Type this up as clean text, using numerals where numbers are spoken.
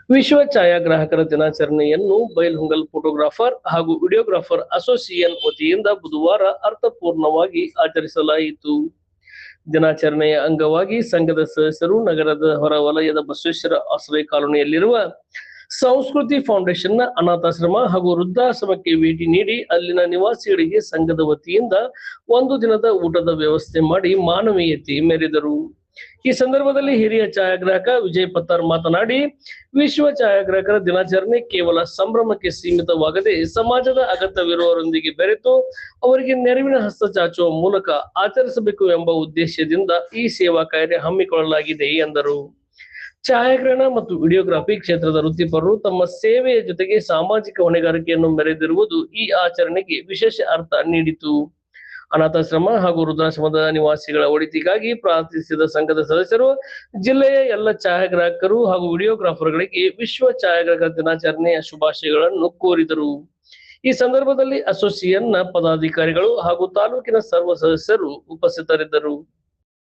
ವಿಶ್ವ ಛಾಯಾಗ್ರಾಹಕರ ದಿನಾಚರಣೆಯನ್ನು ಬೈಲ್ಹೊಂಗಲ್ ಫೋಟೋಗ್ರಾಫರ್ ಹಾಗೂ ವಿಡಿಯೋಗ್ರಾಫರ್ ಅಸೋಸಿಯೇಷನ್ ವತಿಯಿಂದ ಬುಧವಾರ ಅರ್ಥಪೂರ್ಣವಾಗಿ ಆಚರಿಸಲಾಯಿತು. ದಿನಾಚರಣೆಯ ಅಂಗವಾಗಿ ಸಂಘದ ಸದಸ್ಯರು ನಗರದ ಹೊರ ವಲಯದ ಬಸವೇಶ್ವರ ಆಶ್ರಯ ಕಾಲೋನಿಯಲ್ಲಿರುವ ಸಂಸ್ಕೃತಿ ಫೌಂಡೇಶನ್ನ ಅನಾಥಾಶ್ರಮ ಹಾಗೂ ವೃದ್ಧಾಶ್ರಮಕ್ಕೆ ಭೇಟಿ ನೀಡಿ ಅಲ್ಲಿನ ನಿವಾಸಿಗಳಿಗೆ ಸಂಘದ ವತಿಯಿಂದ ಒಂದು ದಿನದ ಊಟದ ವ್ಯವಸ್ಥೆ ಮಾಡಿ ಮಾನವೀಯತೆ ಮೆರೆದರು. ಈ ಸಂದರ್ಭದಲ್ಲಿ ಹಿರಿಯ ಛಾಯಾಗ್ರಾಹಕ ವಿಜಯ್ ಪತ್ತಾರ್ ಮಾತನಾಡಿ, ವಿಶ್ವ ಛಾಯಾಗ್ರಾಹಕರ ದಿನಾಚರಣೆ ಕೇವಲ ಸಂಭ್ರಮಕ್ಕೆ ಸೀಮಿತವಾಗದೆ ಸಮಾಜದ ಅಗತ್ಯವಿರುವವರೊಂದಿಗೆ ಬೆರೆತು ಅವರಿಗೆ ನೆರವಿನ ಹಸ್ತ ಚಾಚುವ ಮೂಲಕ ಆಚರಿಸಬೇಕು ಎಂಬ ಉದ್ದೇಶದಿಂದ ಈ ಸೇವಾ ಕಾರ್ಯ ಹಮ್ಮಿಕೊಳ್ಳಲಾಗಿದೆ ಎಂದರು. ಛಾಯಾಗ್ರಹಣ ಮತ್ತು ವಿಡಿಯೋಗ್ರಫಿ ಕ್ಷೇತ್ರದ ವೃತ್ತಿಪರರು ತಮ್ಮ ಸೇವೆಯ ಜೊತೆಗೆ ಸಾಮಾಜಿಕ ಹೊಣೆಗಾರಿಕೆಯನ್ನು ಮೆರೆದಿರುವುದು ಈ ಆಚರಣೆಗೆ ವಿಶೇಷ ಅರ್ಥ ನೀಡಿತು. ಅನಾಥಾಶ್ರಮ ಹಾಗೂ ವೃದ್ಧಾಶ್ರಮದ ನಿವಾಸಿಗಳ ಒಳಿತಿಗಾಗಿ ಪ್ರಾರ್ಥಿಸಿದ ಸಂಘದ ಸದಸ್ಯರು ಜಿಲ್ಲೆಯ ಎಲ್ಲ ಛಾಯಾಗ್ರಾಹಕರು ಹಾಗೂ ವಿಡಿಯೋಗ್ರಾಫರ್ಗಳಿಗೆ ವಿಶ್ವ ಛಾಯಾಗ್ರಾಹಕರ ದಿನಾಚರಣೆಯ ಶುಭಾಶಯಗಳನ್ನು ಕೋರಿದರು. ಈ ಸಂದರ್ಭದಲ್ಲಿ ಅಸೋಸಿಯೇಷನ್ನ ಪದಾಧಿಕಾರಿಗಳು ಹಾಗೂ ತಾಲೂಕಿನ ಸರ್ವ ಸದಸ್ಯರು ಉಪಸ್ಥಿತರಿದ್ದರು.